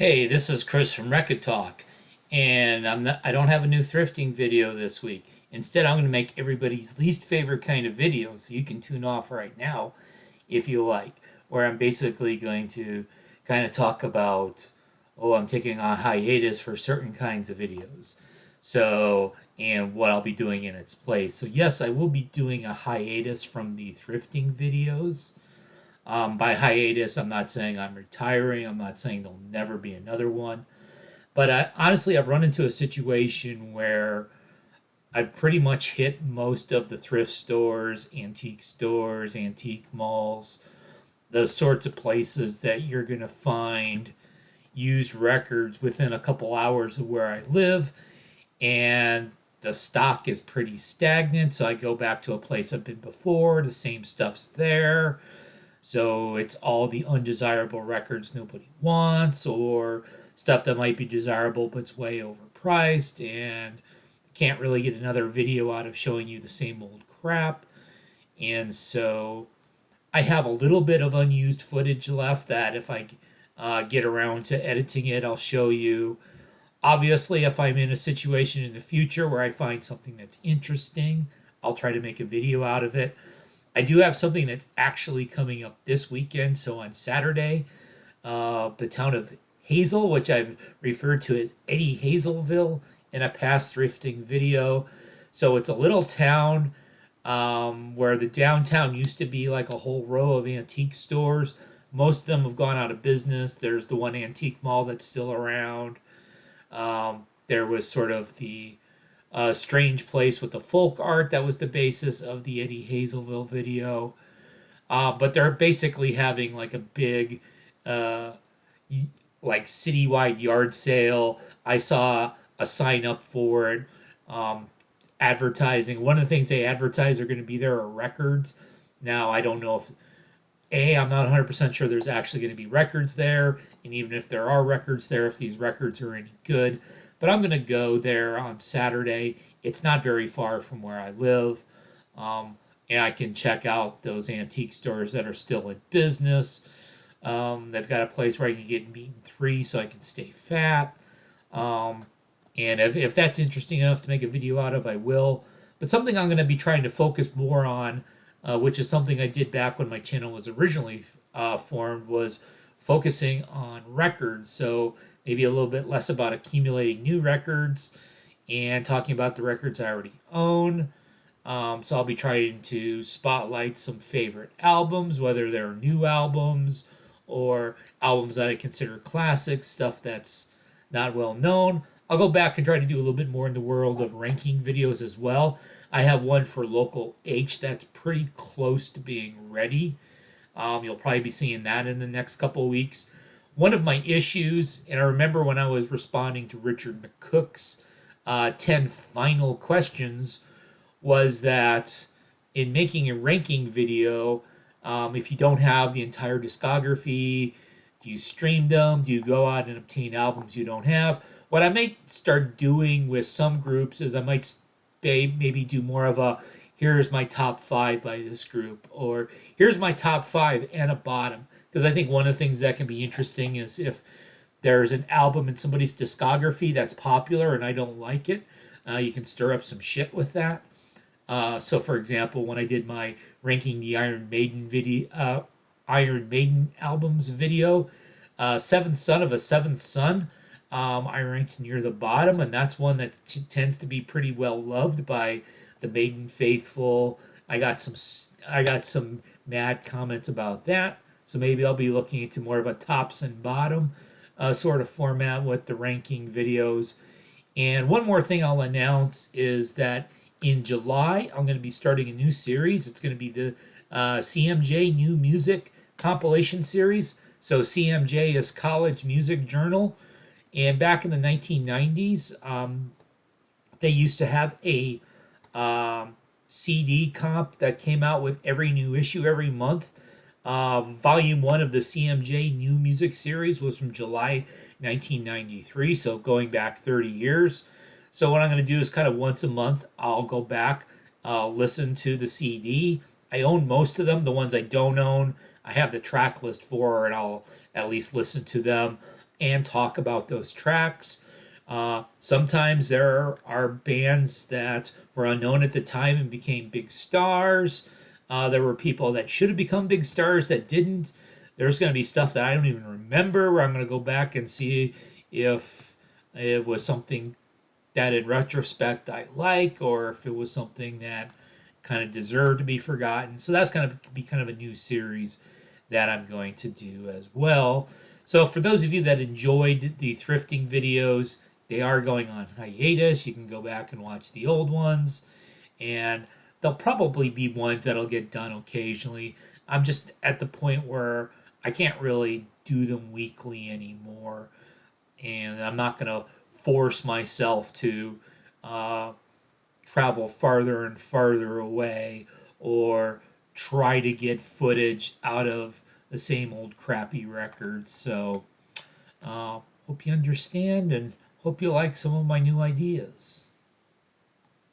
Hey, this is Chris from Record Talk, and I don't have a new thrifting video this week. Instead, I'm going to make everybody's least favorite kind of video, so you can tune off right now if you like, where I'm basically going to kind of talk about, I'm taking a hiatus for certain kinds of videos. So, and what I'll be doing in its place. So, yes, I will be doing a hiatus from the thrifting videos. By hiatus, I'm not saying I'm retiring. I'm not saying there'll never be another one. But honestly, I've run into a situation where I've pretty much hit most of the thrift stores, antique malls, those sorts of places that you're going to find used records within a couple hours of where I live. And the stock is pretty stagnant. So I go back to a place I've been before. The same stuff's there. So it's all the undesirable records nobody wants, or stuff that might be desirable but it's way overpriced, and can't really get another video out of showing you the same old crap. And so I have a little bit of unused footage left that if I get around to editing it, I'll show you. Obviously, if I'm in a situation in the future where I find something that's interesting, I'll try to make a video out of it. I do have something that's actually coming up this weekend. So on Saturday, the town of Hazel, which I've referred to as Eddie Hazelville in a past thrifting video. So it's a little town where the downtown used to be like a whole row of antique stores. Most of them have gone out of business. There's the one antique mall that's still around. There was sort of the strange place with the folk art that was the basis of the Eddie Hazelville video. But they're basically having like a big, like citywide yard sale. I saw a sign up for it, advertising. One of the things they advertise are going to be there are records. Now, I don't know if I'm not 100% sure there's actually going to be records there. And even if there are records there, if these records are any good. But I'm going to go there on Saturday. It's not very far from where I live. And I can check out those antique stores that are still in business. They've got a place where I can get meat and three so I can stay fat. And if that's interesting enough to make a video out of, I will. But something I'm going to be trying to focus more on, which is something I did back when my channel was originally formed, was focusing on records. So maybe a little bit less about accumulating new records and talking about the records I already own. So I'll be trying to spotlight some favorite albums, whether they're new albums or albums that I consider classics, stuff that's not well known. I'll go back and try to do a little bit more in the world of ranking videos as well. I have one for Local H that's pretty close to being ready. You'll probably be seeing that in the next couple of weeks. One of my issues, and I remember when I was responding to Richard McCook's 10 final questions, was that in making a ranking video, if you don't have the entire discography, do you stream them? Do you go out and obtain albums you don't have? What I might start doing with some groups is I might maybe do more of a here's my top five by this group, or here's my top five and a bottom. Because I think one of the things that can be interesting is if there's an album in somebody's discography that's popular and I don't like it, you can stir up some shit with that. So, for example, when I did my ranking the Iron Maiden video, Iron Maiden albums video, Seventh Son of a Seventh Son, I ranked near the bottom, and that's one that tends to be pretty well loved by the Maiden faithful. I got some mad comments about that. So maybe I'll be looking into more of a tops and bottom sort of format with the ranking videos. And one more thing I'll announce is that in July, I'm going to be starting a new series. It's going to be the CMJ New Music Compilation Series. So CMJ is College Music Journal. And back in the 1990s, they used to have a CD comp that came out with every new issue every month. Volume 1 of the CMJ New Music Series was from July 1993, so going back 30 years. So what I'm going to do is kind of once a month, I'll go back, listen to the CD. I own most of them. The ones I don't own, I have the track list for, and I'll at least listen to them. and talk about those tracks. Sometimes there are bands that were unknown at the time and became big stars. There were people that should have become big stars that didn't. There's going to be stuff that I don't even remember where I'm going to go back and see if it was something that in retrospect I like, or if it was something that kind of deserved to be forgotten. So that's going to be kind of a new series that I'm going to do as well. So for those of you that enjoyed the thrifting videos, they are going on hiatus. You can go back and watch the old ones, and they'll probably be ones that'll get done occasionally. I'm just at the point where I can't really do them weekly anymore, and I'm not going to force myself to travel farther and farther away or try to get footage out of the same old crappy records. So, hope you understand and hope you like some of my new ideas.